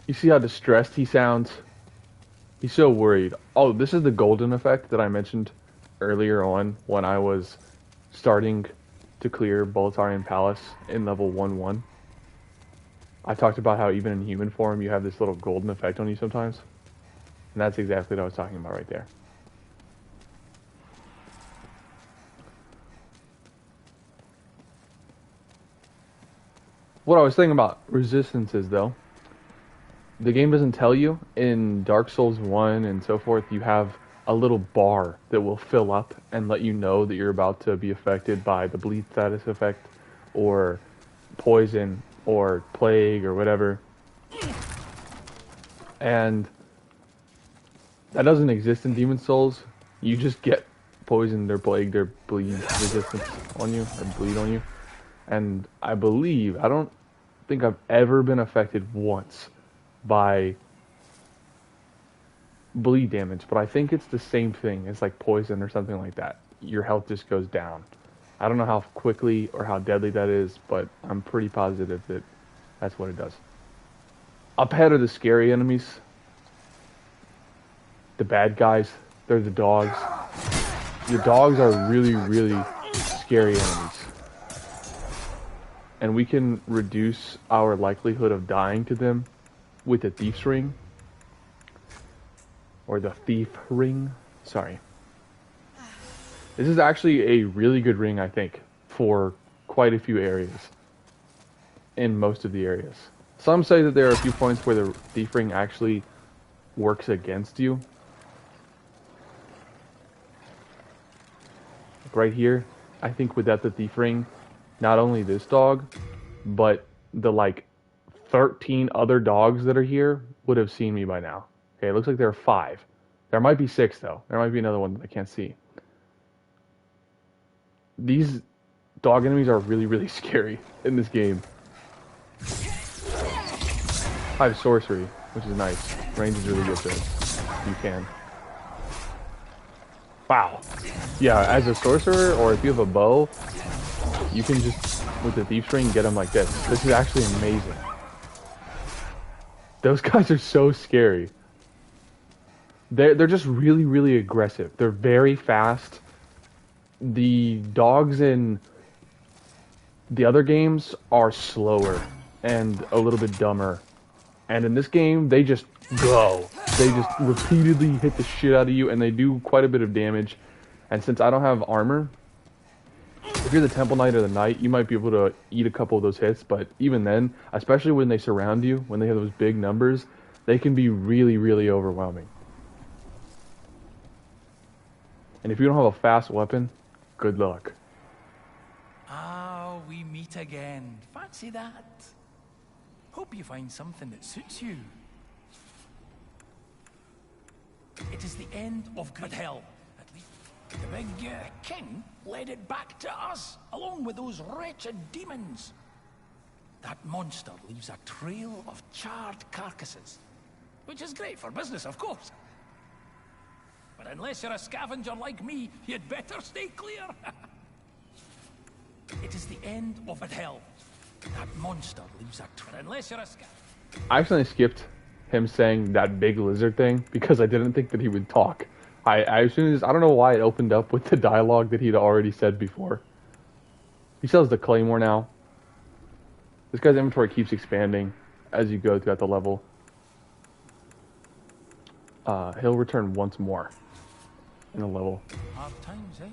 You see how distressed he sounds? He's so worried. Oh, this is the golden effect that I mentioned earlier on when I was starting to clear Boltarian Palace in level 1-1. I talked about how even in human form you have this little golden effect on you sometimes. And that's exactly what I was talking about right there. What I was thinking about resistances though, the game doesn't tell you in Dark Souls 1 and so forth, you have a little bar that will fill up and let you know that you're about to be affected by the bleed status effect or poison or plague or whatever. And that doesn't exist in Demon Souls. You just get poisoned or plagued or bleed resistance on you or bleed on you. And I believe, I don't think I've ever been affected once by bleed damage, but I think it's the same thing. It's like poison or something like that. Your health just goes down. I don't know how quickly or how deadly that is, but I'm pretty positive that that's what it does. Up ahead are the scary enemies. The bad guys. They're the dogs. The dogs are really, really scary enemies. And we can reduce our likelihood of dying to them with the Thief's Ring. Or the Thief Ring. Sorry. This is actually a really good ring, I think, for quite a few areas. In most of the areas. Some say that there are a few points where the Thief Ring actually works against you. Like right here, I think without the Thief Ring, not only this dog, but the like 13 other dogs that are here would have seen me by now. Okay, it looks like there are 5. There might be 6 though. There might be another one that I can't see. These dog enemies are really, really scary in this game. I have sorcery, which is nice. Range is really good though. You can. Wow. Yeah, as a sorcerer, or if you have a bow, you can just, with the Thief's Ring, get them like this. This is actually amazing. Those guys are so scary. They're just really, really aggressive. They're very fast. The dogs in the other games are slower and a little bit dumber. And in this game, they just go. They just repeatedly hit the shit out of you, and they do quite a bit of damage. And since I don't have armor, if you're the Temple Knight or the Knight, you might be able to eat a couple of those hits. But even then, especially when they surround you, when they have those big numbers, they can be really, really overwhelming. And if you don't have a fast weapon, good luck. Ah, we meet again. Fancy that. Hope you find something that suits you. It is the end of good hell. At least the big king led it back to us, along with those wretched demons. That monster leaves a trail of charred carcasses, which is great for business, of course. But unless you're a scavenger like me, you'd better stay clear. It is the end of hell. That monster leaves a trail. Unless you're a scavenger. I accidentally skipped him saying that big lizard thing because I didn't think that he would talk. As soon as I don't know why it opened up with the dialogue that he'd already said before. He sells the claymore now. This guy's inventory keeps expanding as you go throughout the level. He'll return once more in a level. Hard times, eh?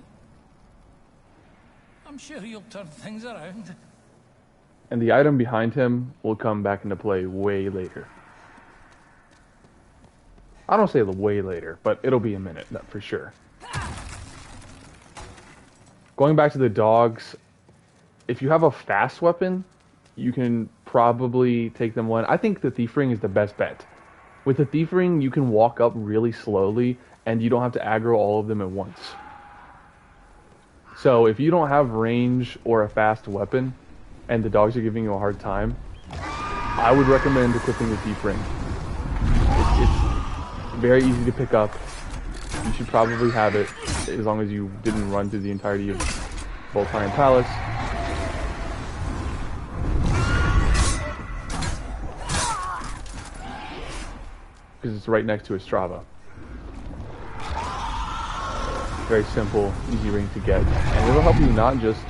I'm sure you'll turn things around. And the item behind him will come back into play way later. I don't say way later, but it'll be a minute, that for sure. Going back to the dogs, if you have a fast weapon, you can probably take them one. I think the Thief Ring is the best bet. With the Thief Ring, you can walk up really slowly, and you don't have to aggro all of them at once. So if you don't have range or a fast weapon, and the dogs are giving you a hard time, I would recommend equipping the Thief Ring. It's very easy to pick up. You should probably have it, as long as you didn't run through the entirety of Boltarian Palace. because it's right next to a Strava. Very simple, easy ring to get, and it'll help you not just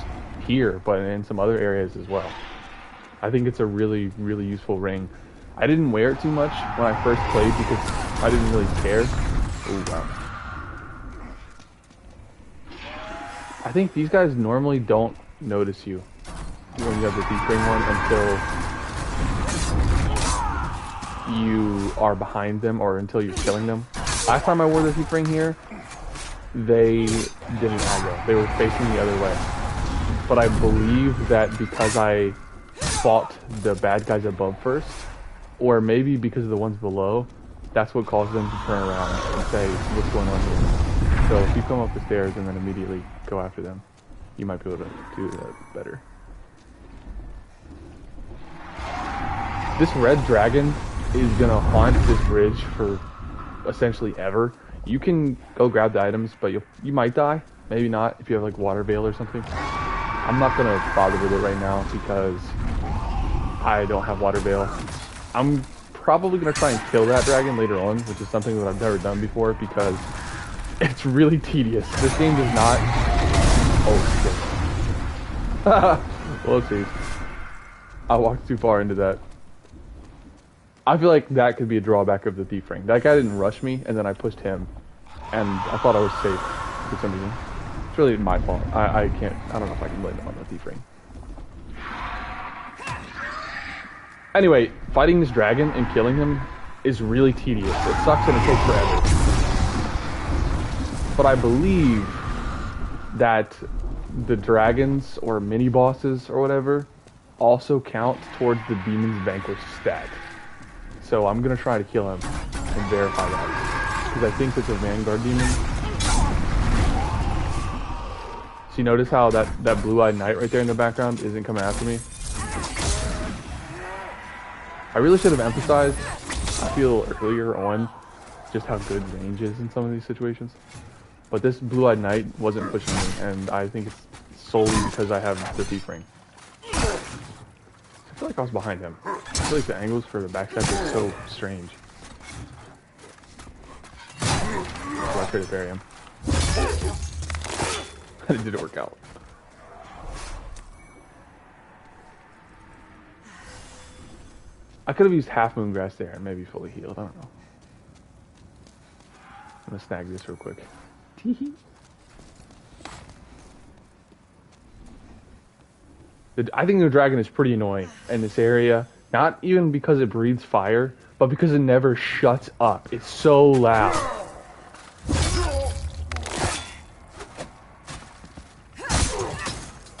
here, but in some other areas as well. I think it's a really, really useful ring. I didn't wear it too much when I first played because I didn't really care. Oh wow. I think these guys normally don't notice you when you have the thief ring one until you are behind them or until you're killing them. Last time I wore the thief ring here, they didn't aggro. They were facing the other way. But I believe that because I fought the bad guys above first, or maybe because of the ones below, that's what caused them to turn around and say, what's going on here? So if you come up the stairs and then immediately go after them, you might be able to do that better. This red dragon is going to haunt this bridge for essentially ever. You can go grab the items, but you might die. Maybe not if you have like water veil or something. I'm not going to bother with it right now because I don't have water veil. I'm probably going to try and kill that dragon later on, which is something that I've never done before because it's really tedious. This game does not... Oh, shit. Well, geez. I walked too far into that. I feel like that could be a drawback of the thief ring. That guy didn't rush me, and then I pushed him, and I thought I was safe for some reason. It's really my fault. I don't know if I can blame it on the thief ring. Anyway, fighting this dragon and killing him is really tedious. It sucks and it takes forever. But I believe that the dragons or mini bosses or whatever also count towards the demon's vanquished stat. So I'm gonna try to kill him and verify that. Because I think it's a Vanguard demon. So you notice how that blue-eyed knight right there in the background isn't coming after me? I really should have emphasized, I feel earlier on, just how good range is in some of these situations. But this blue-eyed knight wasn't pushing me, and I think it's solely because I have the thief ring. I feel like I was behind him. I feel like the angles for the backstab is so strange. So I tried to bury him. And it didn't work out. I could have used half moongrass there and maybe fully healed. I don't know. I'm gonna snag this real quick. I think the dragon is pretty annoying in this area. Not even because it breathes fire, but because it never shuts up. It's so loud.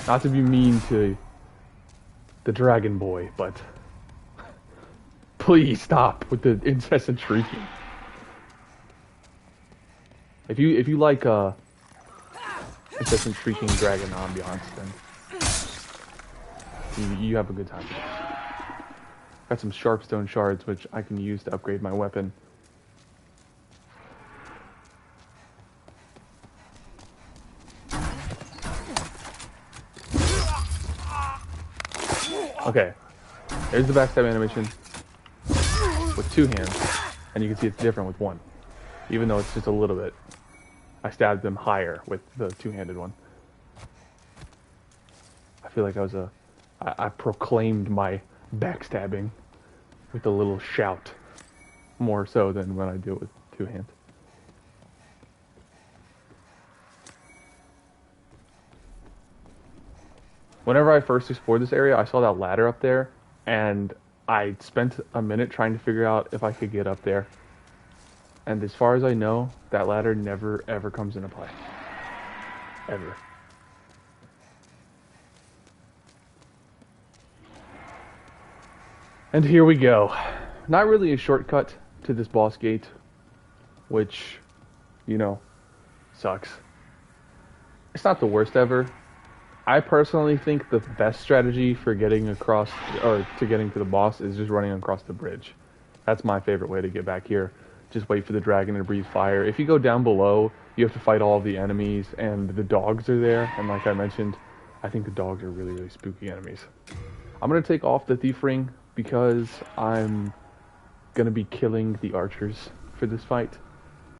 Not to be mean to the dragon boy, but please stop with the incessant shrieking. If you like incessant shrieking dragon ambiance, then you have a good time. Got some sharpstone shards, which I can use to upgrade my weapon. Okay, there's the backstab animation with two hands, and you can see it's different with one, even though it's just a little bit. I stabbed them higher with the two-handed one. I feel like I proclaimed my backstabbing with a little shout, more so than when I do it with two hands. Whenever I first explored this area, I saw that ladder up there, and I spent a minute trying to figure out if I could get up there. And as far as I know, that ladder never ever comes into play. Ever. And here we go. Not really a shortcut to this boss gate, which, you know, sucks. It's not the worst ever. I personally think the best strategy for getting across, or to getting to the boss, is just running across the bridge. That's my favorite way to get back here. Just wait for the dragon to breathe fire. If you go down below, you have to fight all of the enemies, and the dogs are there. And like I mentioned, I think the dogs are really, really spooky enemies. I'm going to take off the thief ring because I'm going to be killing the archers for this fight.